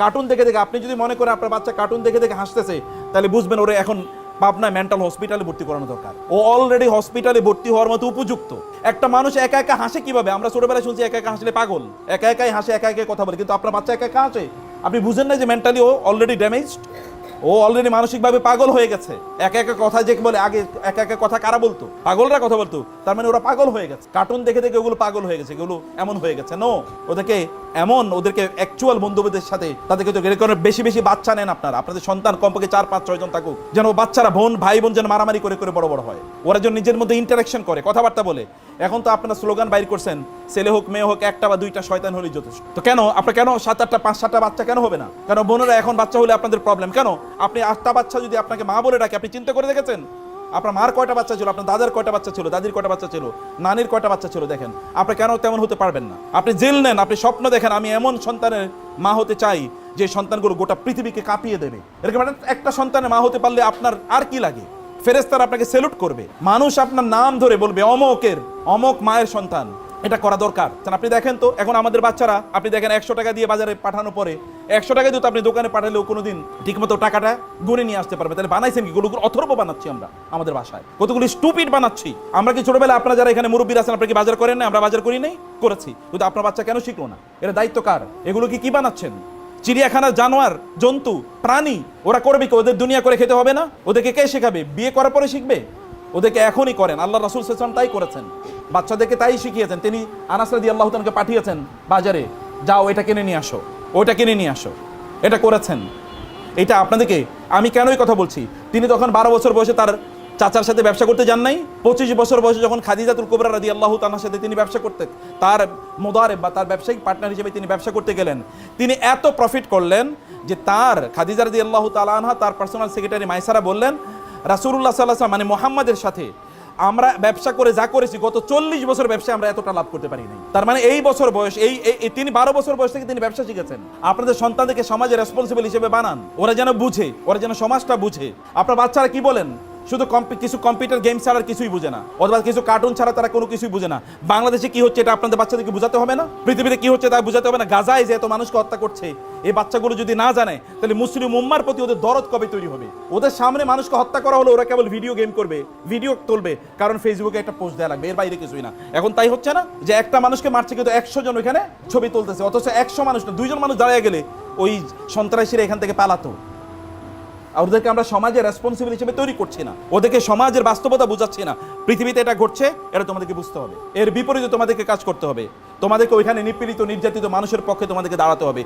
Cartoon দেখে দেখে আপনি যদি মনে করেন আপনার বাচ্চা কার্টুন দেখে দেখে হাসতেছে, তাহলে বুঝবেন ওরে এখন পাবনা মেন্টাল হসপিটালে ভর্তি করানো দরকার। ও অলরেডি হসপিটালে ভর্তি হওয়ার মতো উপযুক্ত। একটা মানুষ একা একা হাসে কিভাবে? আমরা ছোটবেলায় শুনছি একা একা হাসলে পাগল, একা একাই হাসে, একা একাই কথা বলে, কিন্তু আপনার বাচ্চা একা একা হাসে। আপনি বুঝেন না যে মেন্টালি ও অলরেডি ড্যামেজড, ও অলরেডি মানসিকভাবে পাগল হয়ে গেছে। একা একা কথা যে বলে, আগে একা একা কথা কারা বলতো? পাগলরা কথা বলতো, তার মানে ওরা পাগল হয়ে গেছে। কার্টুন দেখে দেখে ওগুলো পাগল হয়ে গেছে, এগুলো এমন হয়ে গেছে। নো, ওদেরকে এমন, ওদেরকে অ্যাকচুয়াল বন্ধুদের সাথে তাদেরকে তো বেশি বেশি বাচ্চা নেন আপনারা। আপনাদের সন্তান কমপক্ষে 4, 5, 6 জন থাকুক, যেন বাচ্চারা ভাই বোন যেন মারামারি করে করে বড় বড় হয়, ওরা যেন নিজের মধ্যে ইন্টারাকশন করে, কথাবার্তা বলে। এখন তো আপনারা স্লোগান বাইর করছেন, ছেলে হোক মেয়ে হোক, একটা বা দুইটা শয়তান হলেই যথেষ্ট। তো কেন আপনার কেন 7, 8টা 5, 7টা বাচ্চা কেন হবে না? কেন বোনেরা এখন বাচ্চা হলে আপনাদের প্রবলেম কেন? আপনি 8টা বাচ্চা যদি আপনাকে মা বলে ডাকে, আপনি চিন্তা করে দেখেছেন আপনার মার কয়টা বাচ্চা ছিল, আপনার দাদার কয়টা বাচ্চা ছিল, দাদির কয়টা বাচ্চা ছিল, নানির কয়টা বাচ্চা ছিল? দেখেন আপনি কেন তেমন হতে পারবেন না? আপনি জেল নেন, আপনি স্বপ্ন দেখেন আমি এমন সন্তানের মা হতে চাই যে সন্তানগুলো গোটা পৃথিবীকে কাঁপিয়ে দেবে। এরকম একটা সন্তানের মা হতে পারলে আপনার আর কি লাগে? ফেরেশতারা আপনাকে স্যালুট করবে, মানুষ আপনার নাম ধরে বলবে অমক মায়ের সন্তান। এটা করা দরকার। আপনি দেখেন তো এখন আমাদের বাচ্চারা, আপনি দেখেন 100 টাকা দিয়ে বাজারে পাঠানোর পরে 100 টাকা দিয়ে তো আপনি দোকানে পাঠালেও কোনোদিন ঠিকমতো টাকাটা গুনে নিয়ে আসতে পারবে। তাহলে বানাইছেন কি? গুলো অথর্ব বানাচ্ছি আমরা আমাদের বাসায়, কতগুলো স্টুপিড বানাচ্ছি আমরা। কি ছোটবেলায় আপনারা যারা এখানে মুরব্বীরা আছেন, আপনারা কি বাজার করেন না? আমরা বাজার করি নাই? করেছি। কিন্তু আপনার বাচ্চা কেন শিখলো না? এটা দায়িত্ব কার? এগুলো কি বানাচ্ছেন? চিড়িয়াখানার জানোয়ার, জন্তু, প্রাণী, ওরা করবে কি? ওদের দুনিয়া করে খেতে হবে না? ওদেরকে কে শেখাবে? বিয়ে করার পরে শিখবে? ওদেরকে এখনই করেন। আল্লাহ রাসূল সাল্লাল্লাহু আলাইহি ওয়াসাল্লাম তাই করেছেন, বাচ্চাদেরকে তাই শিখিয়েছেন। তিনি আনাস রাদিয়াল্লাহু তাআলাকে পাঠিয়েছেন বাজারে, যাও এটা কিনে নিয়ে আসো, ওইটা কিনে নিয়ে আসো, এটা করেছেন। এটা আপনাদেরকে আমি কেন এই কথা বলছি? তিনি তখন 12 বছর বয়সে তার চাচার সাথে ব্যবসা করতে যান নাই? 25 বছর বয়সে যখন খাদিজাতুল কুবরা রাদিয়াল্লাহু তাআলার সাথে তিনি ব্যবসা করতে, তার মুদারিব বা তার ব্যবসায়িক পার্টনার হিসেবে তিনি ব্যবসা করতে গেলেন, তিনি এত প্রফিট করলেন যে তার খাদিজা রাদিয়াল্লাহু তাআলা আনহা, তার পার্সোনাল সেক্রেটারি মাইসারা বললেন, রাসূলুল্লাহ সাল্লাল্লাহু আলাইহি ওয়াসাল্লাম মানে মুহাম্মাদের সাথে আমরা ব্যবসা করে যা করেছি গত 40 বছর ব্যবসায় আমরা এতটা লাভ করতে পারি নাই। তার মানে এই বছর বয়স, তিনি 12 বছর বয়স থেকে তিনি ব্যবসা শিখেছেন। আপনাদের সন্তানদেরকে সমাজে রেসপন্সিবল হিসেবে বানান, ওরা যেন বুঝে, ওরা যেন সমাজটা বুঝে। আপনার বাচ্চারা কি বলেন? শুধু কিছু কম্পিউটার গেম ছাড়া কিছুই বুঝে না, অথবা কিছু কার্টুন ছাড়া তারা কোনো কিছুই বুঝে না। বাংলাদেশে কি হচ্ছে এটা আপনাদের বাচ্চাদেরকে বোঝাতে হবে না? পৃথিবীতে কি হচ্ছে তা বোঝাতে হবে না? গাজায় যে এত মানুষকে হত্যা করছে, এই বাচ্চাগুলো যদি না জানে, তাহলে মুসলিম উম্মার প্রতি ওদের দরদ কবে তৈরি হবে? ওদের সামনে মানুষকে হত্যা করা হলো, ওরা কেবল ভিডিও গেম করবে, ভিডিও তুলবে, কারণ ফেসবুকে একটা পোস্ট দেওয়া লাগবে, এর বাইরে কিছুই না। এখন তাই হচ্ছে না যে একটা মানুষকে মারছে কিন্তু 100 জন ওইখানে ছবি তুলতেছে, অথচ 100 মানুষ না, 2 জন মানুষ দাঁড়িয়ে গেলে ওই সন্ত্রাসীরা এখান থেকে পালাতো। ওদেরকে আমরা সমাজের রেসপন্সিবল হিসেবে তৈরি করছি না, ওদেরকে সমাজের বাস্তবতা বোঝাচ্ছি না। পৃথিবীতে এটা ঘটছে, এটা তোমাদেরকে বুঝতে হবে। এর বিপরীতে তোমাদেরকে কাজ করতে হবে, তোমাদেরকে ওইখানে নিপীড়িত নির্যাতিত মানুষের পক্ষে তোমাদেরকে দাঁড়াতে হবে।